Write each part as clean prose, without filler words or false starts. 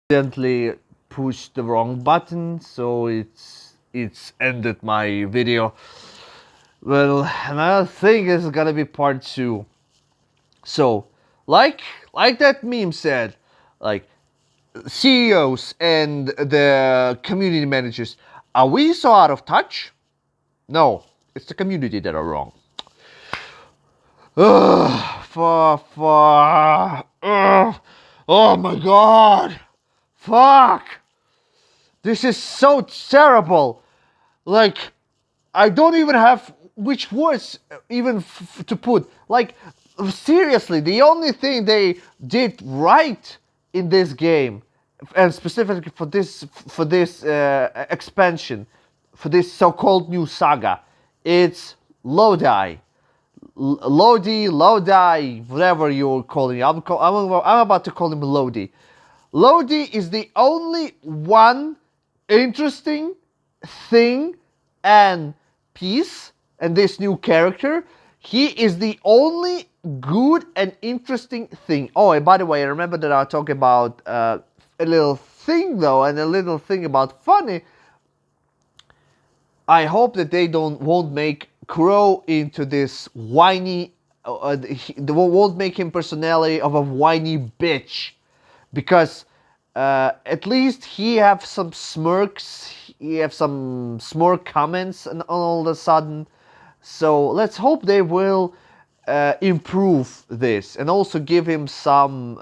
accidentally pushed the wrong button, so it's ended my video. Well, another thing is gonna be part 2. So, like that meme said, like CEOs and the community managers, are we so out of touch? No, it's the community that are wrong. Oh my god! Fuck! This is so terrible. Like, I don't even have which words even to put. Like, seriously, the only thing they did right in this game, and specifically for this expansion, for this so-called new saga, it's Lodi. Lodi, whatever you're calling it. I'm about to call him Lodi. Lodi is the only one interesting thing and piece and this new character. He is the only good and interesting thing. Oh, and by the way, remember that I talk about a little thing though, and a little thing about funny. I hope that they won't make Crow into this whiny. They won't make him personality of a whiny bitch, because at least he have some smirks. He have some smirk comments, and all of a sudden. So let's hope they will improve this and also give him some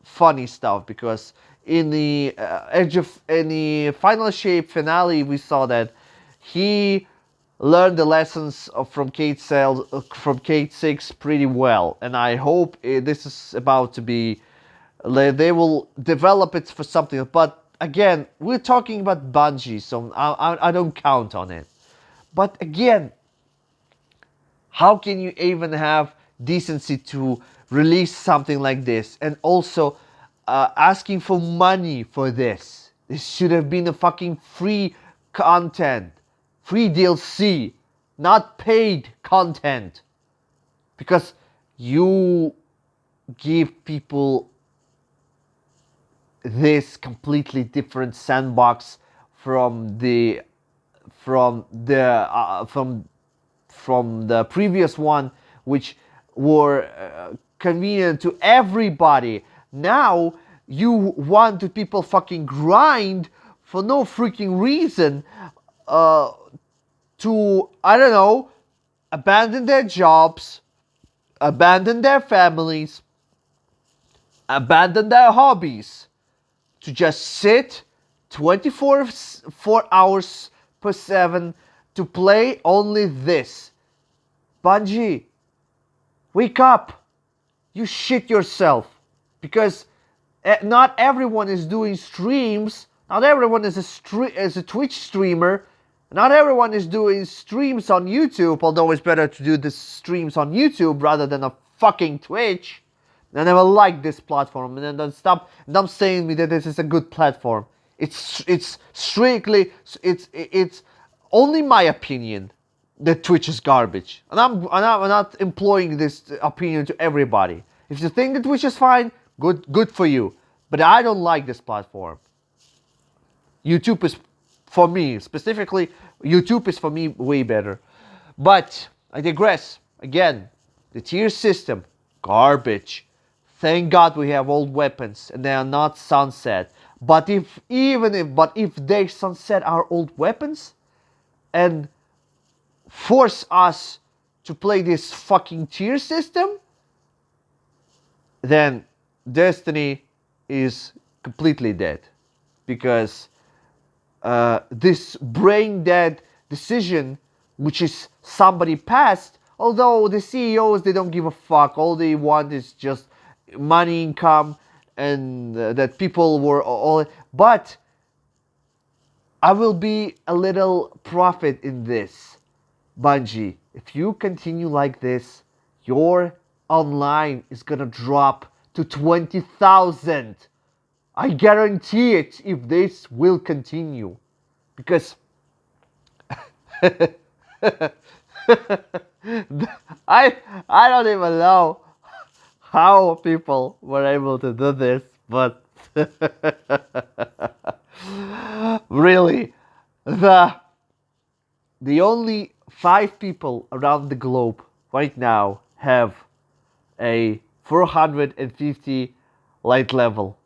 funny stuff, because in the Final Shape finale we saw that he learned the lessons from Cade 6 pretty well, and I hope this is about to be, they will develop it for something. But again, we're talking about Bungie, so I don't count on it. But again, how can you even have decency to release something like this, and also asking for money for this? This should have been a fucking free content, free DLC, not paid content. Because you give people this completely different sandbox from the from the previous one, which were convenient to everybody. Now you want to people fucking grind for no freaking reason, to, I don't know, abandon their jobs, abandon their families, abandon their hobbies, to just sit 24 hours per 7 to play only this. Bungie, wake up! You shit yourself. Because not everyone is doing streams. Not everyone is a Twitch streamer. Not everyone is doing streams on YouTube, although it's better to do the streams on YouTube rather than a fucking Twitch. I never liked this platform, and then don't stop saying me that this is a good platform. It's strictly, it's only my opinion that Twitch is garbage, and I'm not employing this opinion to everybody. If you think that Twitch is fine, good for you. But I don't like this platform. YouTube is, for me specifically, YouTube is for me way better. But I digress. Again, the tier system, garbage. Thank God we have old weapons and they are not sunset. But if they sunset our old weapons and force us to play this fucking tier system, then Destiny is completely dead. Because this brain dead decision, which is somebody passed, although the CEOs, they don't give a fuck. All they want is just money income, and that people were all. But I will be a little profit in this, Bungie. If you continue like this, your online is gonna drop to 20,000. I guarantee it if this will continue. Because I don't even know how people were able to do this, but Really, the only 5 people around the globe right now have a 450 light level,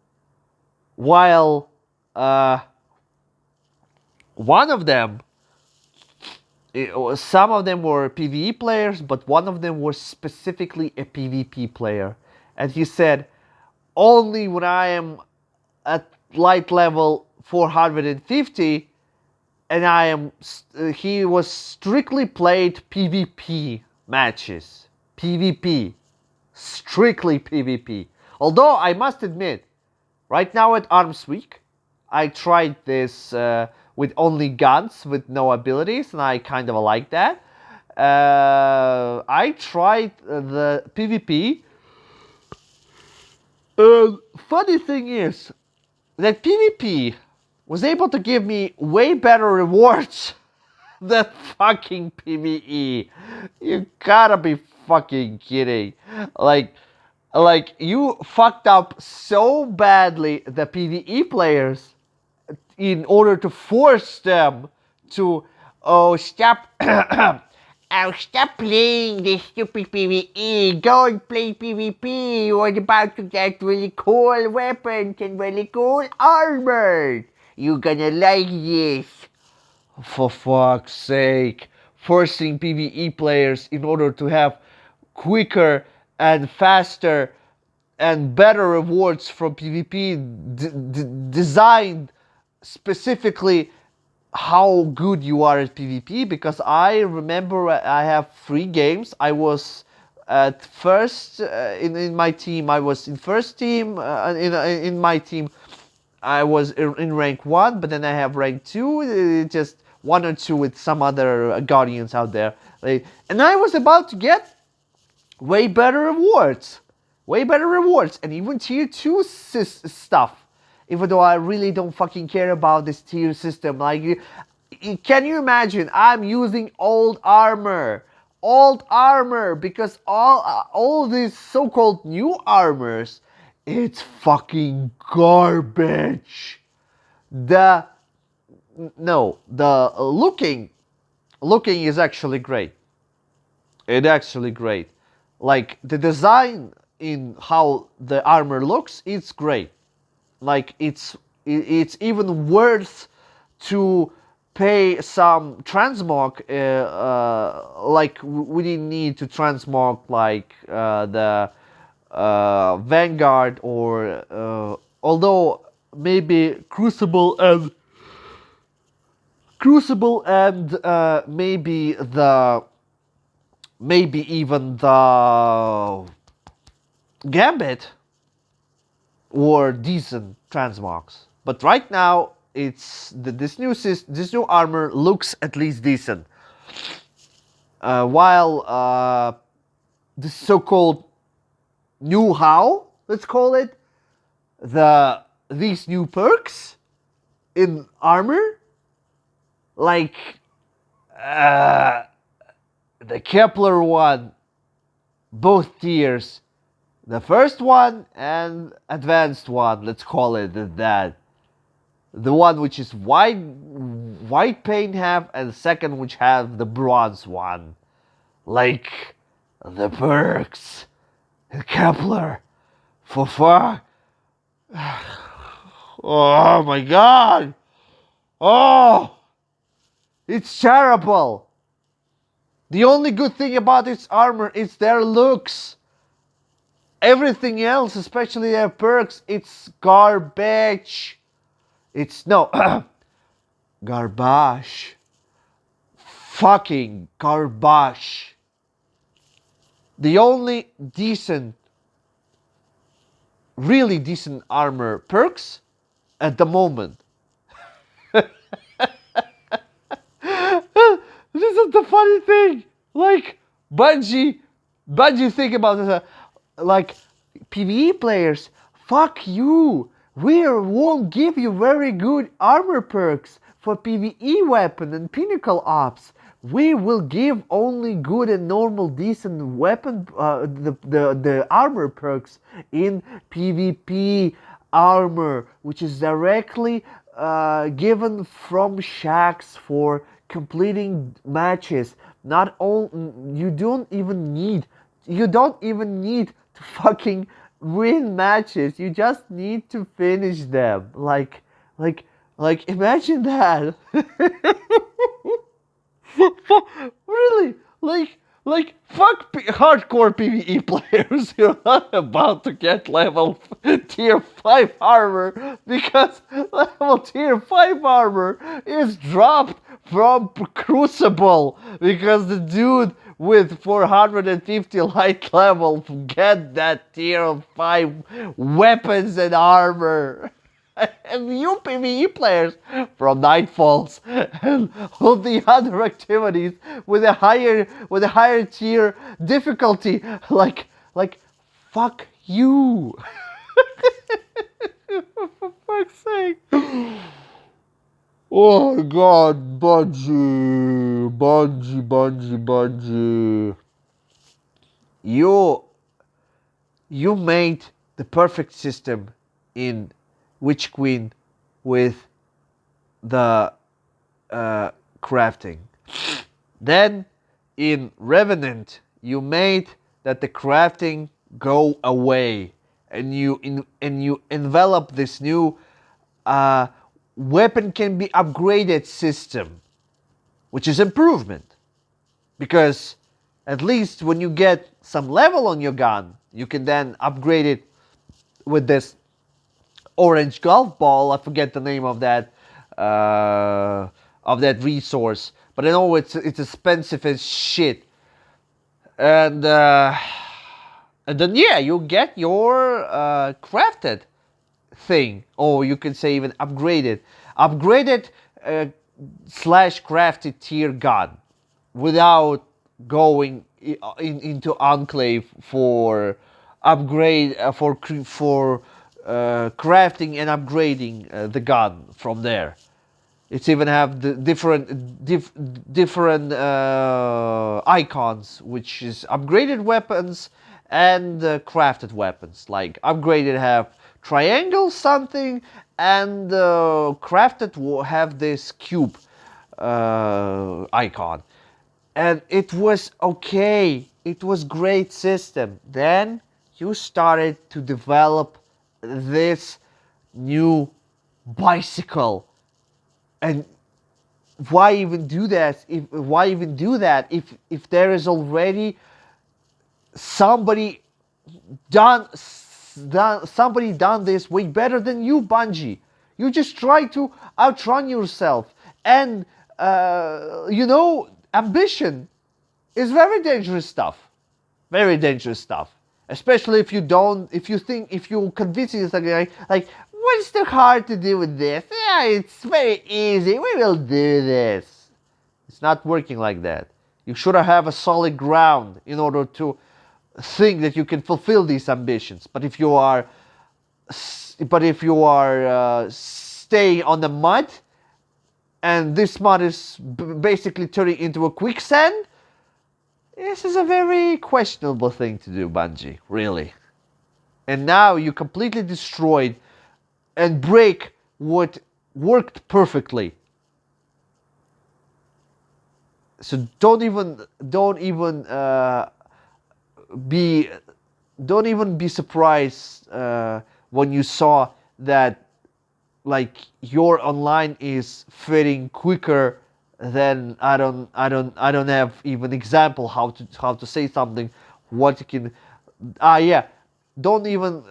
while uh, one of them, some of them were PvE players, but one of them was specifically a PvP player. And he said, only when I am at light level 450, and he was strictly played PvP matches. PvP. Strictly PvP. Although I must admit, right now at Arms Week, I tried this with only guns, with no abilities, and I kind of like that. I tried the PvP. Funny thing is that PvP was able to give me way better rewards than fucking PvE. You gotta be fucking kidding. Like you fucked up so badly the PvE players in order to force them to stop stop playing this stupid PvE. Go and play PvP. You're about to get really cool weapons and really cool armor. You're gonna like this. For fuck's sake. Forcing PvE players in order to have quicker and faster and better rewards from PvP designed specifically how good you are at PvP, because I remember I have 3 games. I was at first in my team. I was in first team in my team. I was in rank 1, but then I have rank 2, just 1 or 2 with some other guardians out there. And I was about to get way better rewards. Way better rewards. And even tier 2 stuff. Even though I really don't fucking care about this tier system. Like, can you imagine? I'm using old armor. Old armor. Because all these so-called new armors, it's fucking garbage. The looking is actually great. It's actually great. Like the design in how the armor looks, it's great. Like it's even worth to pay some transmog. Like we didn't need to transmog like the Vanguard, or although maybe Crucible and maybe even the Gambit were decent transmogs. But right now, this new armor looks at least decent. While the so-called new how, let's call it, these new perks in armor, like the Kepler one, both tiers, the first one and advanced one, let's call it that. The one which is white paint have, and the second which have the bronze one. Like the perks, the Kepler, for fuck. Oh my god! Oh! It's terrible! The only good thing about its armor is their looks. Everything else, especially their perks, it's garbage. It's no garbage. Fucking garbage. The only decent, really decent armor perks at the moment. This is the funny thing. Like Bungie think about this. Like PvE players, fuck you. We won't give you very good armor perks for PvE weapon and pinnacle ops. We will give only good and normal decent weapon the armor perks in PvP. armor, which is directly given from shacks for completing matches. Not all you don't even need to fucking win matches. You just need to finish them. Like, imagine that. Really, fuck hardcore PvE players. You're not about to get level tier 5 armor because level tier 5 armor is dropped from Crucible because the dude with 450 light level get that tier 5 weapons and armor. And you PvE players from Nightfalls and all the other activities with a higher tier difficulty, like fuck you. For fuck's sake. Oh god, Bungie. You made the perfect system in Witch Queen with the crafting. Then in Revenant, you made that the crafting go away, and you envelop this new weapon can be upgraded system, which is improvement, because at least when you get some level on your gun, you can then upgrade it with this orange golf ball. I forget the name of that resource, but I know it's expensive as shit. And then yeah, you get your crafted thing, or you can say even upgraded slash crafted tier gun, without going into Enclave for upgrade for crafting and upgrading the gun from there. It's even have the different icons, which is upgraded weapons and crafted weapons. Like upgraded have triangle something, and crafted will have this cube icon. And it was okay. It was great system. Then you started to develop this new bicycle. And why even do that? If there is already somebody done this way better than you, Bungie? You just try to outrun yourself. And ambition is very dangerous stuff. Very dangerous stuff. Especially if you convince yourself like, what's too hard to do with this? Yeah, it's very easy. We will do this. It's not working like that. You should have a solid ground in order to think that you can fulfill these ambitions. But if you are staying on the mud, and this mud is basically turning into a quicksand, this is a very questionable thing to do, Bungie, really. And now you completely destroyed and break what worked perfectly. So don't even be surprised when you saw that like your online is fitting quicker than I don't have even example how to say something, what you can don't even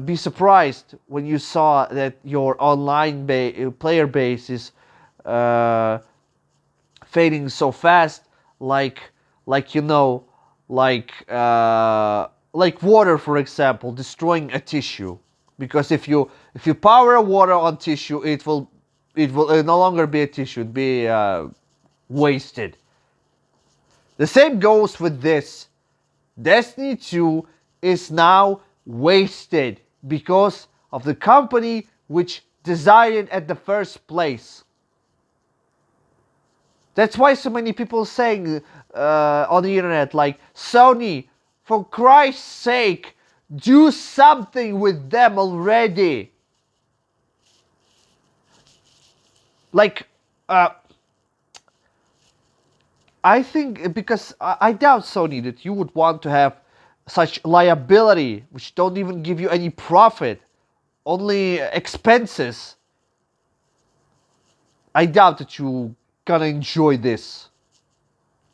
be surprised when you saw that your online player base is fading so fast, like water, for example, destroying a tissue. Because if you power water on tissue, it will no longer be a tissue, it'll be wasted. The same goes with this. Destiny 2 is now wasted because of the company which designed it at the first place. That's why so many people saying on the internet, like, Sony, for Christ's sake, do something with them already. Like, uh, I think because I doubt, Sony, that you would want to have such liability, which don't even give you any profit, only expenses. I doubt that you gonna enjoy this,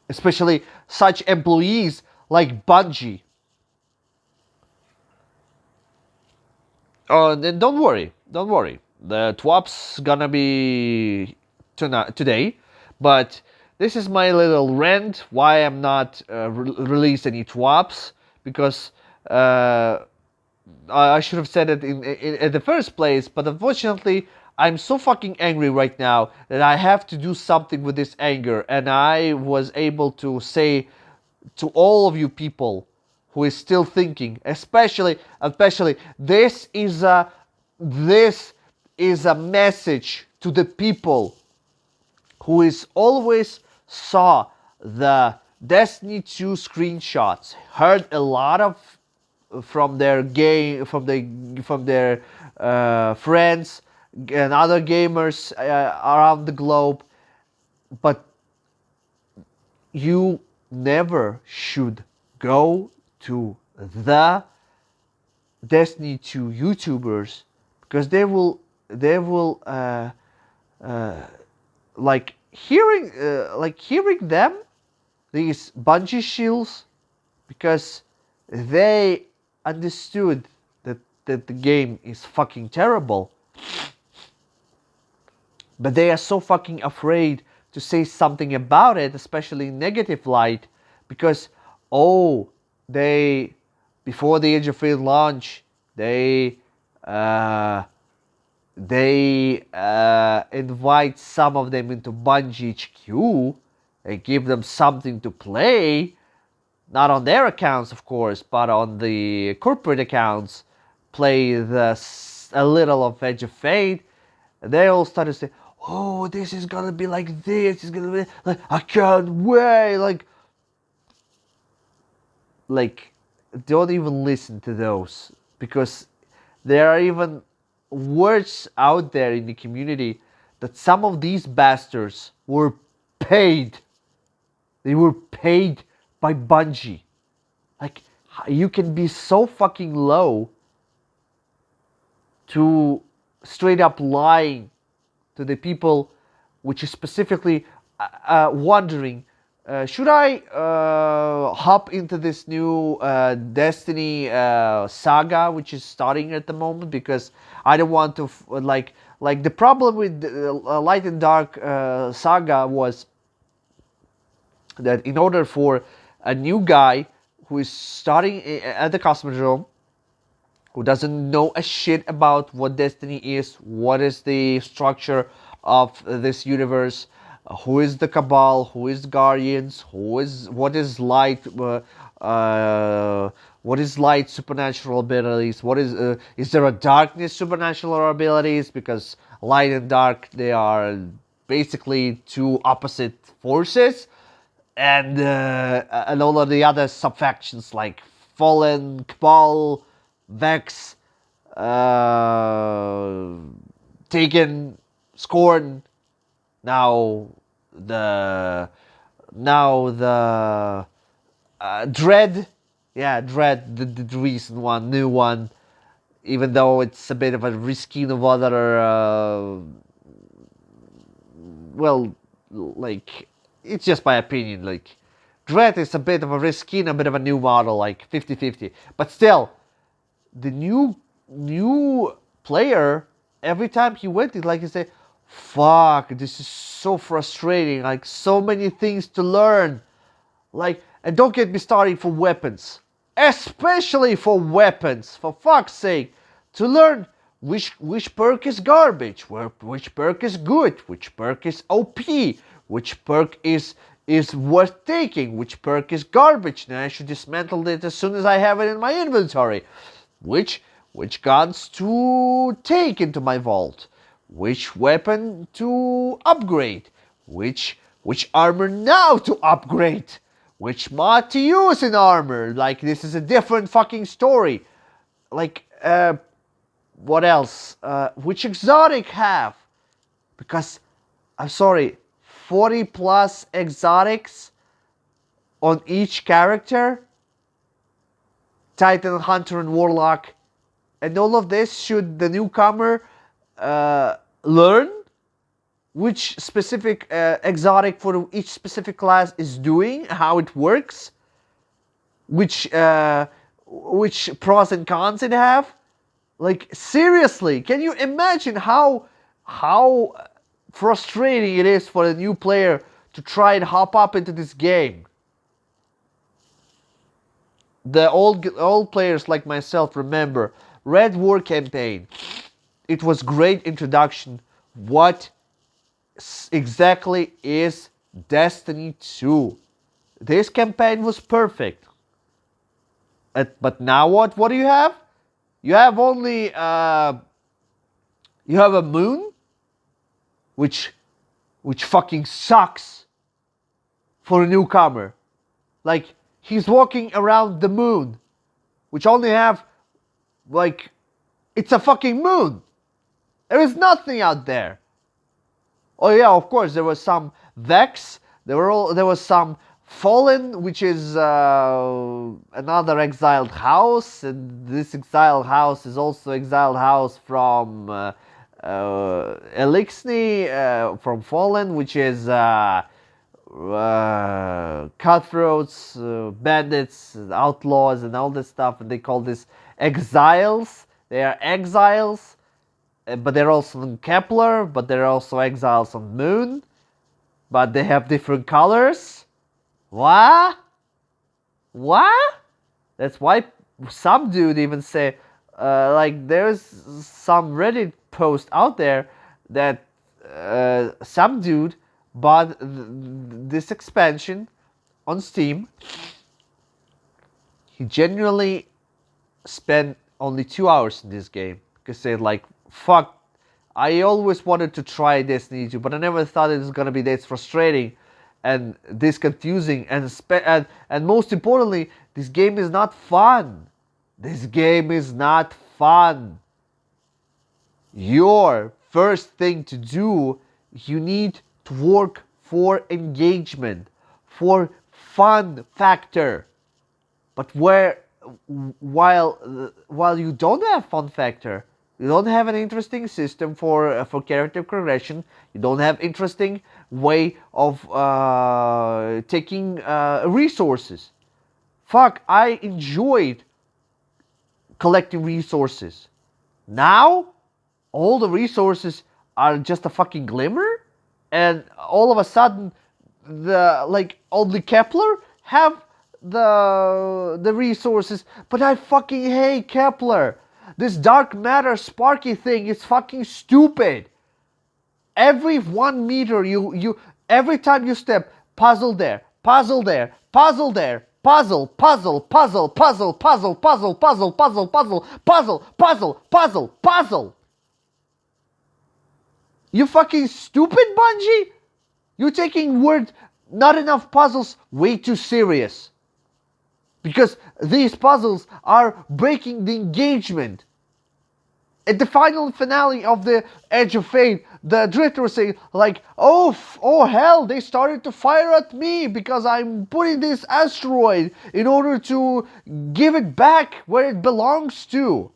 especially such employees like Bungie. Oh, then don't worry. The TWAP's gonna be tonight, today, but this is my little rant why I'm not released any TWAPs, because uh, I should have said it in the first place, but unfortunately, I'm so fucking angry right now that I have to do something with this anger, and I was able to say to all of you people who is still thinking, especially this is a message to the people who is always saw the Destiny 2 screenshots, heard a lot of from their game from their friends and other gamers around the globe, but you never should go to the Destiny 2 YouTubers, because they will like hearing them, these Bungie shields, because they understood that the game is fucking terrible, but they are so fucking afraid to say something about it, especially in negative light, because oh, they before the Age of Field launch, they uh, invite some of them into Bungie HQ. They give them something to play, not on their accounts, of course, but on the corporate accounts. Play a little of Edge of Fate. They all started to say, "Oh, this is gonna be like this. It's gonna be like I can't wait." Like, don't even listen to those, because there are even words out there in the community that some of these bastards were paid. They were paid by Bungie. Like, you can be so fucking low to straight up lying to the people, which is specifically wondering, should I hop into this new Destiny saga, which is starting at the moment, because I don't want to like the problem with Light and Dark saga was that in order for a new guy who is starting at the Cosmodrome, who doesn't know a shit about what Destiny is, what is the structure of this universe, who is the Cabal, who is Guardians, what is light supernatural abilities, is there a darkness supernatural abilities, because light and dark, they are basically two opposite forces, and all of the other sub-factions like Fallen, Cabal, Vex, uh, Taken, Scorn. Now the Dread, yeah, Dread, the recent one, new one. Even though it's a bit of a reskin of other, well, like, it's just my opinion. Like, Dread is a bit of a reskin, a bit of a new model, like 50-50. But still, the new player, every time he went, it's like he said, fuck, this is so frustrating, like so many things to learn. Like, and don't get me started for weapons, especially for weapons, for fuck's sake, to learn which perk is garbage, which perk is good, which perk is OP, which perk is worth taking, which perk is garbage, and I should dismantle it as soon as I have it in my inventory. Which guns to take into my vault, which weapon to upgrade, which armor now to upgrade, which mod to use in armor. Like, this is a different fucking story. Like, what else? Which exotic have? Because I'm sorry, 40 plus exotics on each character. Titan, Hunter, and Warlock. And all of this should the newcomer learn which specific exotic for each specific class is doing, how it works, which pros and cons it have. Like, seriously, can you imagine how frustrating it is for a new player to try and hop up into this game? The old players like myself remember Red War campaign. It was great introduction. What exactly is Destiny 2? This campaign was perfect. But now what? What do you have? You have only you have a moon, which fucking sucks for a newcomer. Like, he's walking around the moon, which only have, like, it's a fucking moon. There is nothing out there. Oh yeah, of course there was some Vex. There was some Fallen, which is another exiled house, and this exiled house is also exiled house from Elixni, from Fallen, which is cutthroats, bandits, outlaws, and all this stuff, and they call this exiles. They are exiles, but they're also on Kepler, but they're also exiles on Moon, but they have different colors. What? What? That's why some dude even say, like, there's some Reddit post out there that some dude bought this expansion on Steam. He genuinely spent only 2 hours in this game because they're like, fuck, I always wanted to try Destiny 2, but I never thought it was gonna be this frustrating and this confusing, and most importantly, this game is not fun. This game is not fun. Your first thing to do, you need to work for engagement, for fun factor. But while you don't have fun factor, you don't have an interesting system for character progression. You don't have interesting way of taking resources. Fuck, I enjoyed collecting resources. Now, all the resources are just a fucking glimmer, and all of a sudden, only Kepler have the resources. But I fucking hate Kepler. This dark matter sparky thing is fucking stupid. Every 1 meter every time you step, puzzle there, puzzle there, puzzle there, puzzle, puzzle, puzzle, puzzle, puzzle, puzzle, puzzle, puzzle, puzzle, puzzle, puzzle, puzzle, puzzle. You fucking stupid, Bungie? You're taking not enough puzzles way too serious. Because these puzzles are breaking the engagement. At the final finale of the Edge of Fate, the Drifter was saying, like, oh hell, they started to fire at me because I'm putting this asteroid in order to give it back where it belongs to.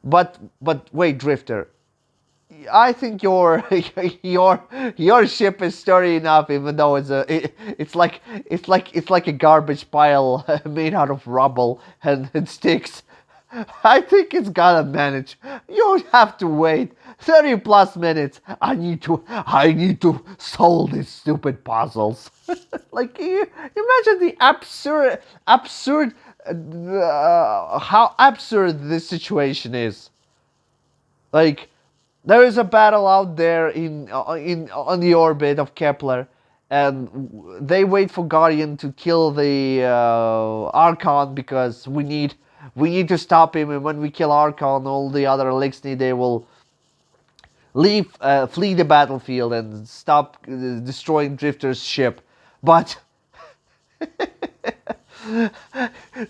But wait, Drifter, I think your ship is sturdy enough, even though it's like a garbage pile made out of rubble and sticks. I think it's gonna manage. You have to wait 30 plus minutes. I need to solve these stupid puzzles. Like, you imagine the absurd how absurd this situation is. Like, there is a battle out there on the orbit of Kepler, and they wait for Guardian to kill the Archon because we need to stop him. And when we kill Archon, all the other Elixni, they will flee the battlefield and stop destroying Drifter's ship. But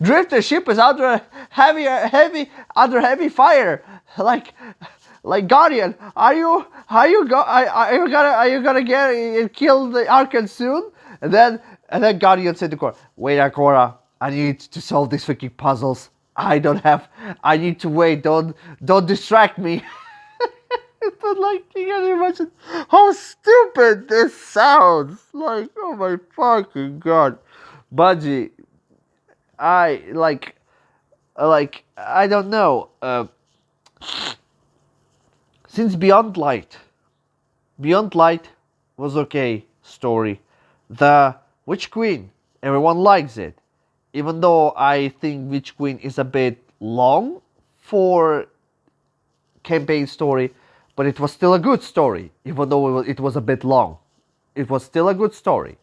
Drifter's ship is under heavy fire. Like, like Guardian, are you gonna get kill the Arkan soon? And then Guardian said to Korra, wait, Korra, I need to solve these freaking puzzles. I need to wait. Don't distract me. But like, you can imagine how stupid this sounds. Like, oh my fucking god, Bungie. I I don't know. Since Beyond Light was okay story. The Witch Queen, everyone likes it, even though I think Witch Queen is a bit long for campaign story, but it was still a good story, even though it was a bit long. It was still a good story.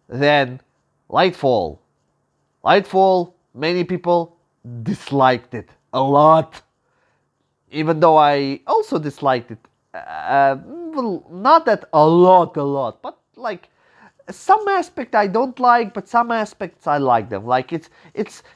Then Lightfall. Lightfall, many people disliked it a lot. Even though I also disliked it. Well, not that a lot, but like some aspect I don't like, but some aspects I like them. Like it's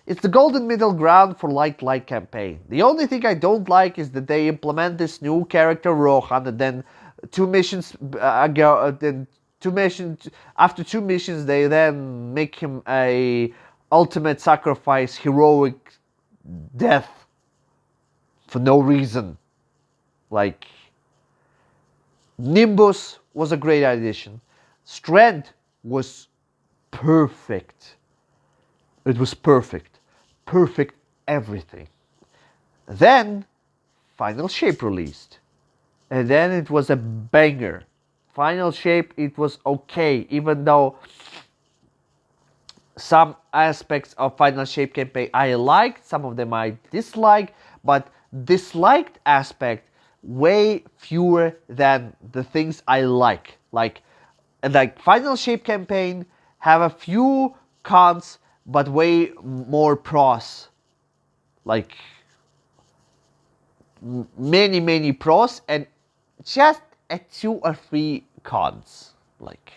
the golden middle ground for light campaign. The only thing I don't like is that they implement this new character Rohan, and then two missions ago, then two missions after two missions they then make him a ultimate sacrifice heroic death for no reason. Like Nimbus was a great addition. Strength was perfect. It was perfect. Perfect everything. Then Final Shape released. And then it was a banger. Final Shape, it was okay, even though some aspects of Final Shape campaign I liked, some of them I disliked, but disliked aspect way fewer than the things I like. Like Final Shape campaign have a few cons, but way more pros. Like many pros and just a 2 or 3 cons. Like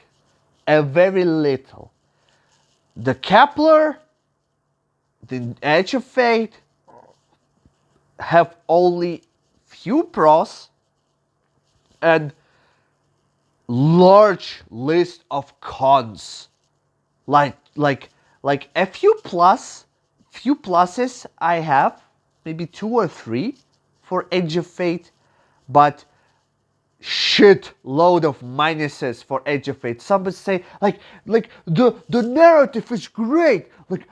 a very little. The Kepler, the Edge of Fate have only few pros and large list of cons. Like a few pluses I have, maybe 2 or 3 for Edge of Fate, but shit load of minuses for Edge of Fate. Some would say like the narrative is great, like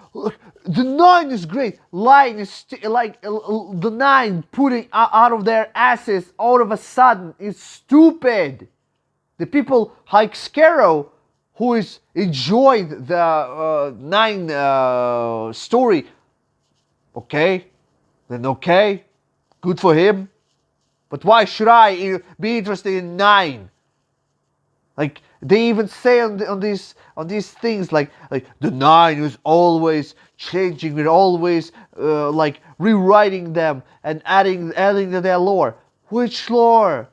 the 9 is great. Line is the 9 putting out of their asses all of a sudden is stupid. The people like Scarrow, who is enjoyed the 9 story, okay, good for him. But why should I be interested in 9? Like they even say on these things like the 9 is always changing, we're always like rewriting them and adding to their lore. Which lore?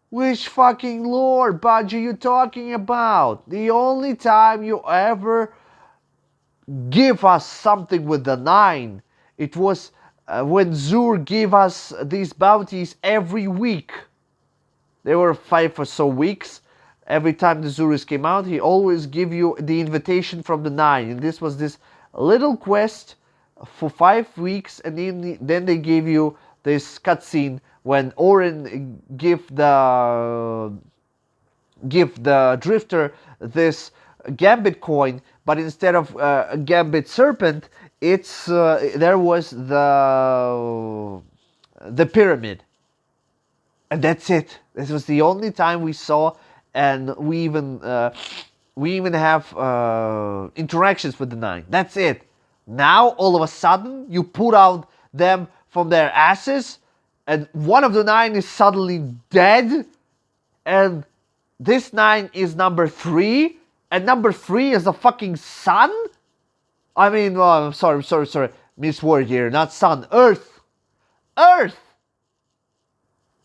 Which fucking lore, Bungie, you talking about? The only time you ever give us something with the 9, it was when Zur gave us these bounties every week. There were 5 or so weeks. Every time the Zurus came out, he always give you the invitation from the 9. And this was this little quest for 5 weeks, and then they gave you this cutscene when Orin give the Drifter this Gambit coin, but instead of a Gambit Serpent, it's there was the pyramid, and that's it. This was the only time we saw, and we even have interactions with the 9. That's it. Now all of a sudden you put out them from their asses, and one of the 9 is suddenly dead, and this 9 is number 3, and number 3 is the fucking sun? I mean, well, I'm sorry, misword here, not sun, Earth! Earth!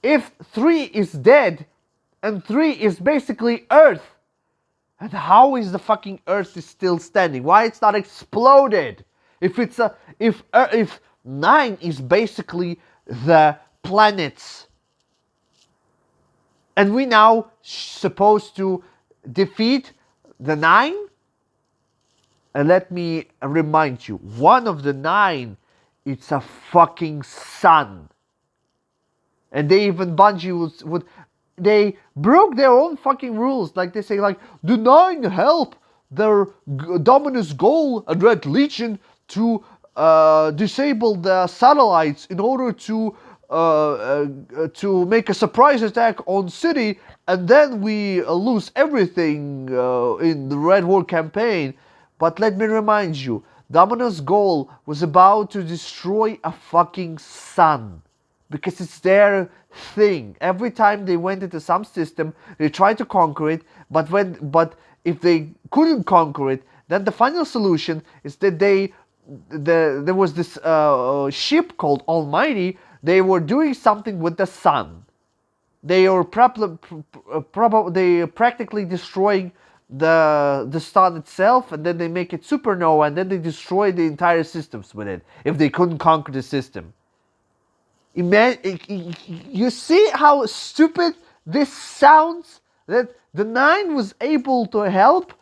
If 3 is dead, and 3 is basically Earth, and how is the fucking Earth is still standing? Why it's not exploded? If 9 is basically the planets And we now supposed to defeat the 9. And let me remind you, one of the 9, it's a fucking sun. And they even Bungie would they broke their own fucking rules. Like they say, like, the 9 help their Dominus Goal and Red Legion to disable the satellites in order to make a surprise attack on city, and then we lose everything in the Red War campaign. But let me remind you, Dominus Goal was about to destroy a fucking sun. Because it's their thing. Every time they went into some system, they tried to conquer it, but if they couldn't conquer it, then the final solution is that there was this ship called Almighty. They were doing something with the sun. They were practically destroying the sun itself, and then they make it supernova, and then they destroy the entire systems with it if they couldn't conquer the system. You see how stupid this sounds? That the 9 was able to help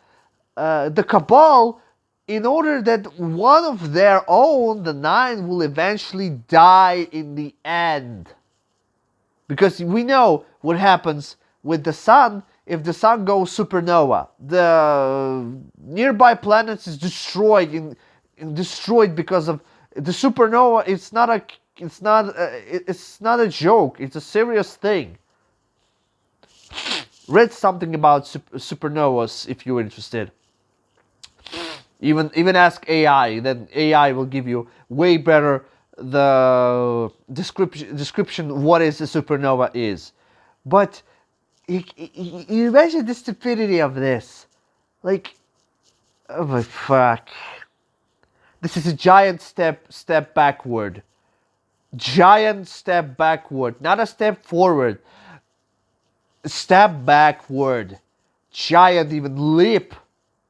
the Cabal in order that one of their own, the 9, will eventually die in the end. Because we know what happens with the sun if the sun goes supernova. The nearby planets is destroyed because of the supernova. It's not a joke. It's a serious thing. Read something about supernovas if you're interested. Even ask AI. Then AI will give you way better the description what is a supernova is. But you imagine the stupidity of this. Like, oh my fuck. This is a giant step backward. Giant step backward, not a step forward. Step backward. Giant even leap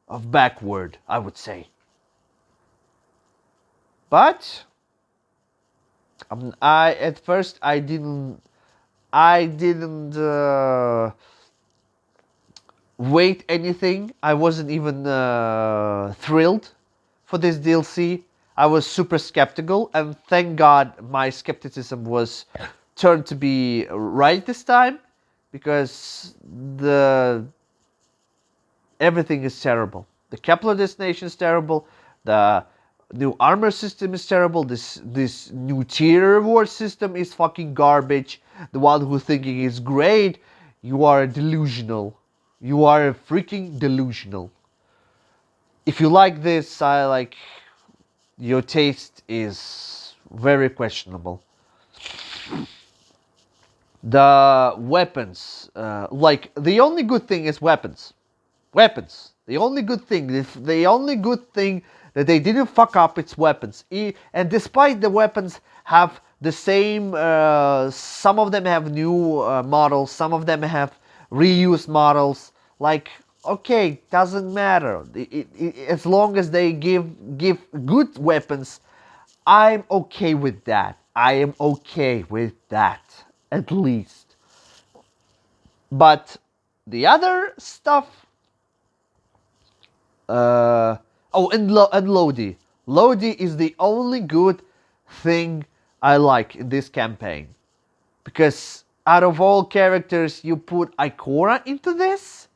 of backward, I would say. But at first I didn't wait anything. I wasn't even thrilled for this DLC. I was super skeptical, and thank God my skepticism was turned to be right this time, because everything is terrible. The Kepler destination is terrible. The new armor system is terrible. This new tier reward system is fucking garbage. The one who's thinking is great, you are delusional. You are freaking delusional. If you like this, your taste is very questionable. The weapons, the only good thing is weapons. Weapons. The only good thing that they didn't fuck up, it's weapons. And despite the weapons have the same, some of them have new models, some of them have reused models. Like, okay, doesn't matter. As long as they give good weapons, I'm okay with that. I am okay with that, at least. But the other stuff. And Lodi. Lodi is the only good thing I like in this campaign. Because out of all characters, you put Ikora into this?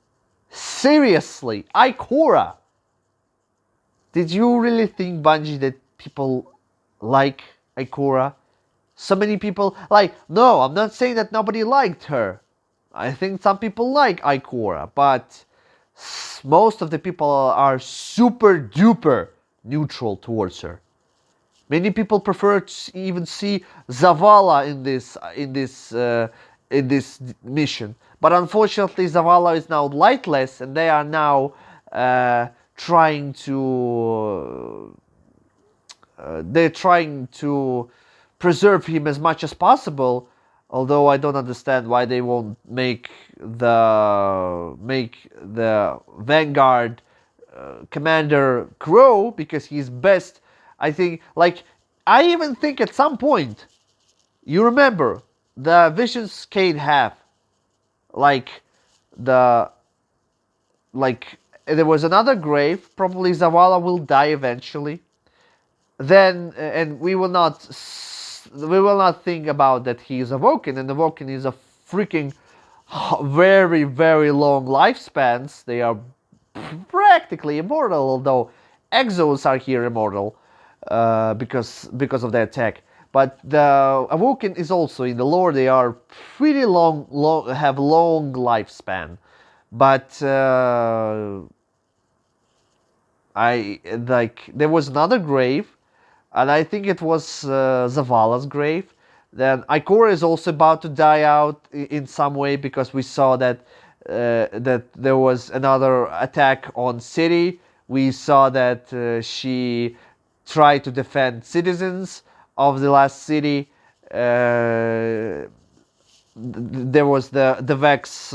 Seriously, Ikora. Did you really think, Bungie, that people like Ikora? So many people, no, I'm not saying that nobody liked her. I think some people like Ikora, but most of the people are super duper neutral towards her. Many people prefer to even see Zavala in this mission, but unfortunately Zavala is now lightless, and they are now trying to preserve him as much as possible. Although I don't understand why they won't make the Vanguard commander Crow, because he's best. I think, I even think at some point, you remember the visions Cade have. like the like there was another grave. Probably Zavala will die eventually. Then and we will not think about that he is awoken, and awoken is a freaking very very long lifespans. They are practically immortal, although exos are here immortal because of their tech. But the awoken is also in the lore. They are pretty long have long lifespan. But I like there was another grave, and I think it was Zavala's grave. Then Ikora is also about to die out in some way because we saw that that there was another attack on city. We saw that she tried to defend citizens of the last city. There was the Vex.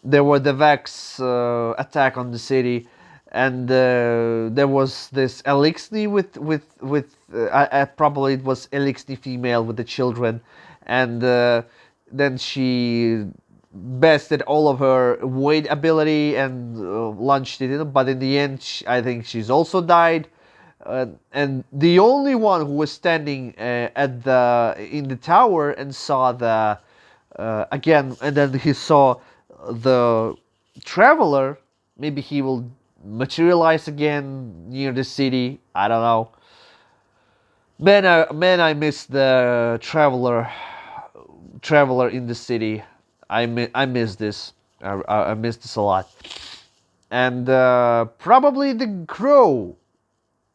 There were the Vex attack on the city, and there was this Elixni with probably it was Elixni female with the children, and then she bested all of her weight ability and launched it in, but in the end I think she's also died. And the only one who was standing at the in the tower and saw the again, and then he saw the traveler. Maybe he will materialize again near the city. I don't know. I miss the traveler in the city. I miss this. I miss this a lot. And probably the Crow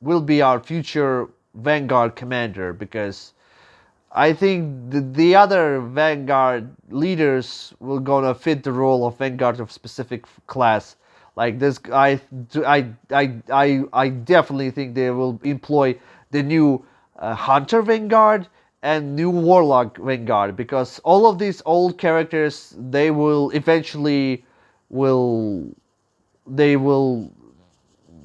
will be our future Vanguard commander, because I think the other Vanguard leaders will gonna fit the role of Vanguard of specific class. Like this, I definitely think they will employ the new Hunter Vanguard and new Warlock Vanguard, because all of these old characters, they will eventually will they will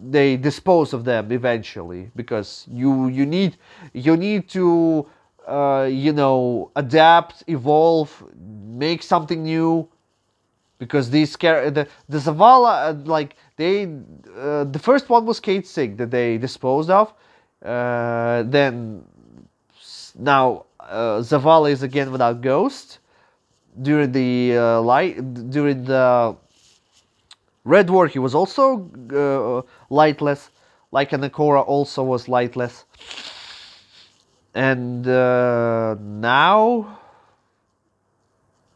they dispose of them eventually, because you need to adapt, evolve, make something new, because the Zavala like they the first one was Kate Sig that they disposed of. Then now Zavala is again without Ghost during the during the Red War. He was also lightless, like Anakora also was lightless. And now,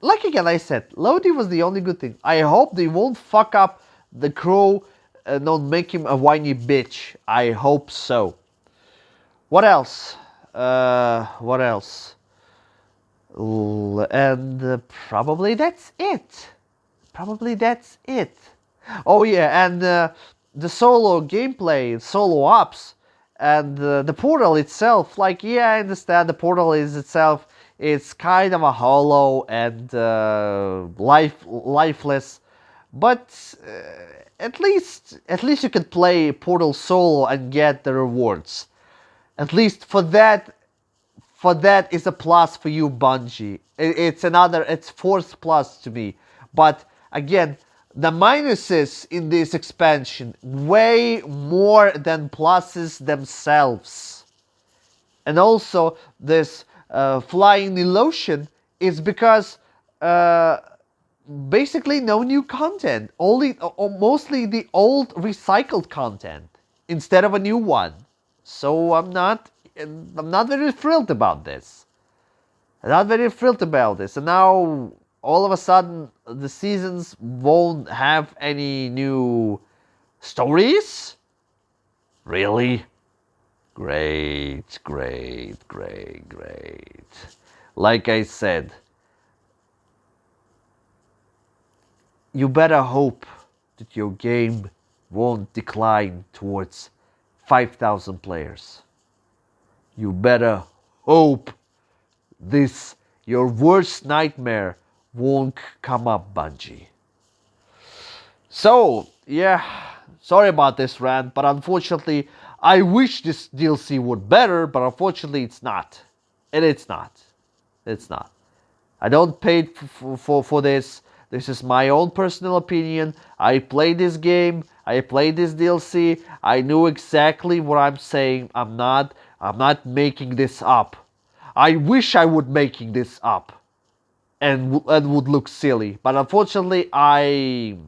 like again I said, Lodi was the only good thing. I hope they won't fuck up the Crow and not make him a whiny bitch. I hope so. What else? What else? And probably that's it. Probably that's it. Oh yeah, and the solo gameplay, solo ops, and the portal itself. Like, yeah, I understand the portal is itself. It's kind of a hollow and lifeless, but at least you can play Portal solo and get the rewards. At least for that is a plus for you, Bungie. It's fourth plus to me. But again, the minuses in this expansion way more than pluses themselves. And also this flying illusion is because basically no new content, only mostly the old recycled content instead of a new one. So I'm not very thrilled about this. I'm not very thrilled about this. And now all of a sudden the seasons won't have any new stories? Really? Great. Like I said, you better hope that your game won't decline towards 5,000 players. You better hope your worst nightmare won't come up, Bungie. So, yeah, sorry about this rant, but unfortunately, I wish this DLC would better, but unfortunately it's not. And it's not. It's not. I don't pay for this. This is my own personal opinion. I played this game. I played this DLC. I knew exactly what I'm saying. I'm not making this up. I wish I would making this up and would look silly, but unfortunately I'm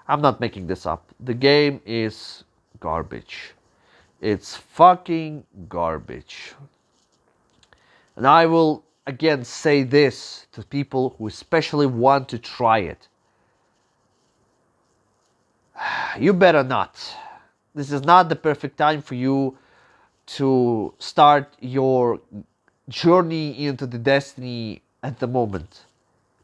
not making this up. The game is garbage. It's fucking garbage. And I will again say this to people who especially want to try it. You better not. This is not the perfect time for you to start your journey into the Destiny at the moment.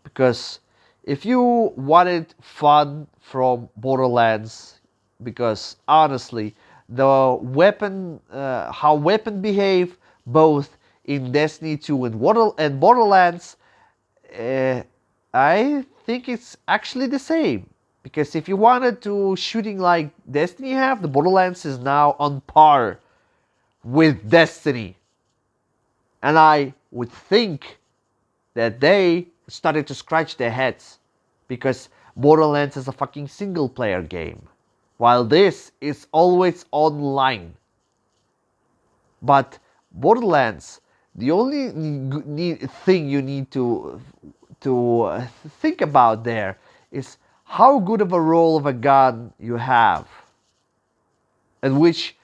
Because if you wanted fun from Borderlands, because honestly, the weapon, how weapon behave both in Destiny 2 and Borderlands, uh, I think it's actually the same. Because if you wanted to shooting like Destiny have, the Borderlands is now on par with Destiny. And I would think that they started to scratch their heads because Borderlands is a fucking single player game, while this is always online. But Borderlands, the only thing you need to think about there is how good of a roll of a gun you have and which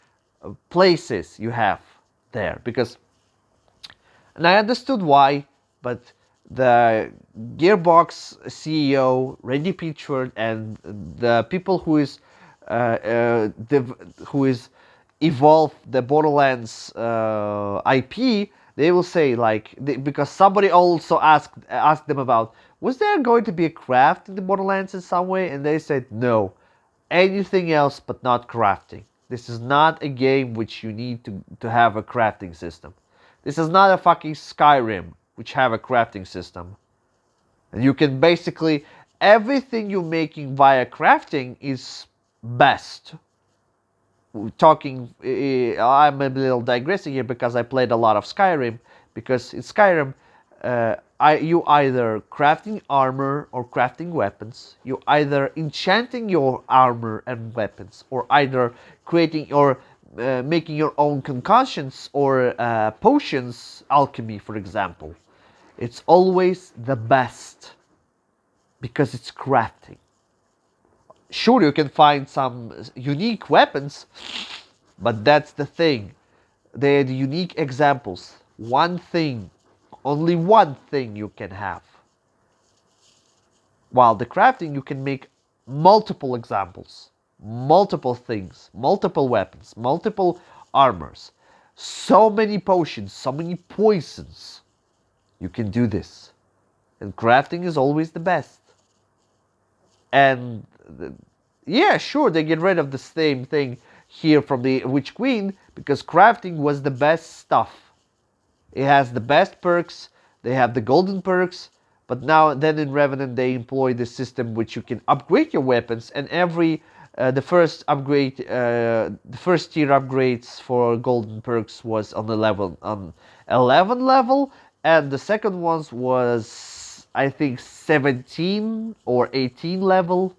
places you have there. Because, and I understood why, but the Gearbox CEO Randy Pitchford and the people who is evolved the Borderlands IP, they will say like because somebody also asked them about, was there going to be a craft in the Borderlands in some way, and they said no, anything else but not crafting. This is not a game which you need to have a crafting system. This is not a fucking Skyrim which have a crafting system. And you can basically, everything you're making via crafting is best. Talking, I'm a little digressing here because I played a lot of Skyrim. Because in Skyrim, you either crafting armor or crafting weapons. You either enchanting your armor and weapons, or either creating or making your own concoctions or potions, alchemy, for example. It's always the best because it's crafting. Sure, you can find some unique weapons, but that's the thing. They're the unique examples. One thing, only one thing you can have. While the crafting, you can make multiple examples, multiple things, multiple weapons, multiple armors, so many potions, so many poisons. You can do this. And crafting is always the best. And yeah, sure, they get rid of the same thing here from the Witch Queen because crafting was the best stuff. It has the best perks. They have the golden perks. But now and then in Revenant they employ this system which you can upgrade your weapons, and every the first upgrade, the first tier upgrades for golden perks was on 11 level, and the second ones was I think 17 or 18 level,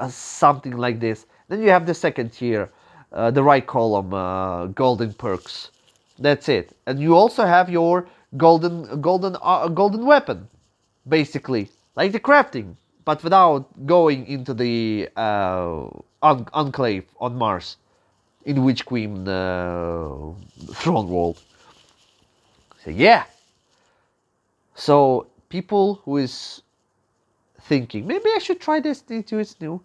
something like this. Then you have the second tier, the right column, golden perks. That's it, and you also have your golden weapon, basically like the crafting, but without going into the enclave on Mars, in Witch Queen throne world. So yeah. So people who is thinking maybe I should try Destiny 2, it's new.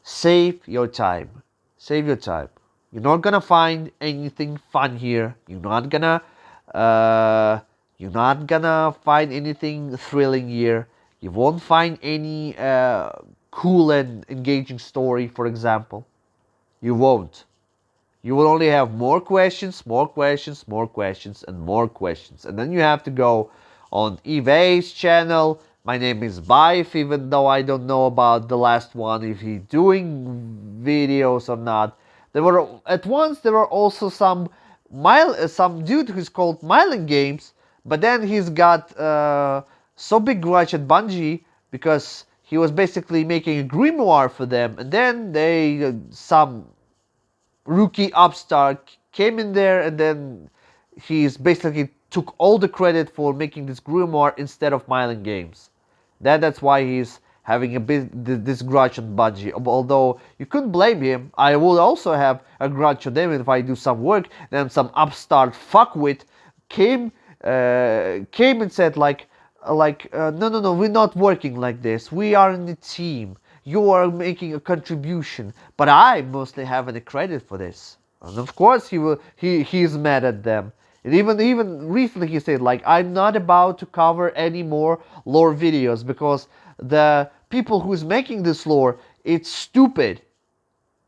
Save your time. Save your time. You're not gonna find anything fun here. You're not gonna find anything thrilling here. You won't find any cool and engaging story, for example. You won't. You will only have more questions, more questions, more questions, and more questions. And then you have to go on Eve's channel. My name is Baif, even though I don't know about the last one, if he's doing videos or not. There were also some some dude who's called Mylan Games, but then he's got so big grudge at Bungie because he was basically making a grimoire for them, and then some rookie upstart came in there, and then he's basically took all the credit for making this grimoire instead of Mylan Games. That's why he's having a bit this grudge on Bungie. Although you couldn't blame him, I would also have a grudge on them if I do some work. Then some upstart fuckwit came and said no, we're not working like this. We are in a team. You are making a contribution, but I mostly have the credit for this. And of course he's mad at them. And even recently he said, like, I'm not about to cover any more lore videos because the people who's making this lore, it's stupid.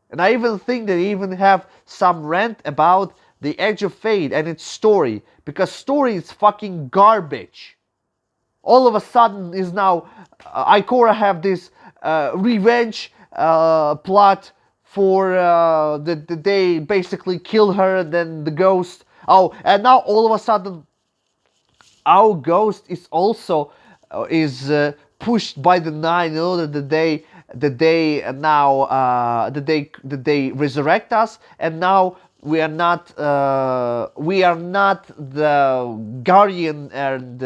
And I even think they even have some rant about the Edge of Fate and its story, because story is fucking garbage. All of a sudden is now Ikora have this revenge plot for they basically kill her, and then the ghost. Oh, and now all of a sudden our ghost is also pushed by the Nine in order that they resurrect us, and now we are not the guardian, and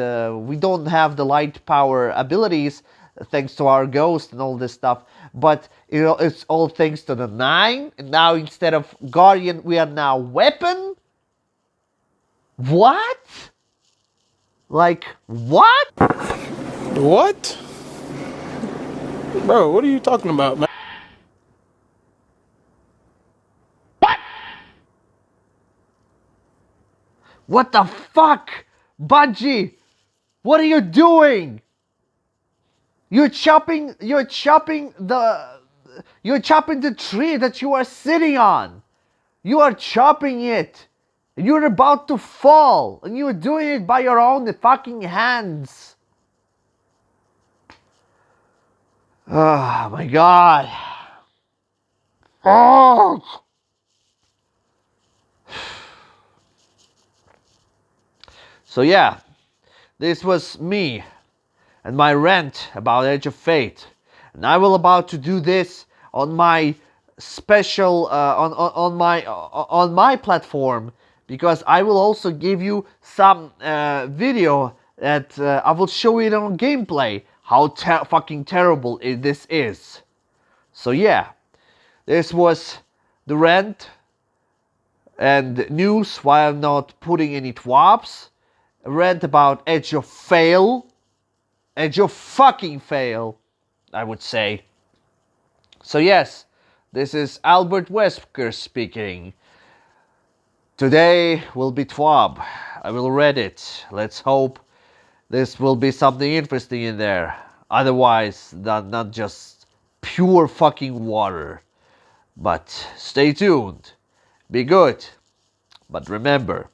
we don't have the light power abilities thanks to our ghost and all this stuff, but it's all thanks to the Nine, and now instead of guardian we are now weapon. What? Like, what? What? Bro, what are you talking about, man? What the fuck? Bungie, what are you doing? You're chopping the tree that you are sitting on. You are chopping it. You're about to fall, and you're doing it by your own fucking hands. Oh my god. Oh. So yeah, this was me and my rant about Edge of Fate, and I will about to do this on my special on my platform, because I will also give you some video that I will show you on gameplay how fucking terrible this is. So yeah, this was the rant and news while not putting any TWAPs. A rant about Edge of Fail. Edge of fucking Fail, I would say. So yes, this is Albert Wesker speaking. Today will be TWAB. I will read it. Let's hope this will be something interesting in there. Otherwise, not just pure fucking water. But stay tuned. Be good. But remember,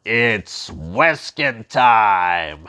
it's Weskin time.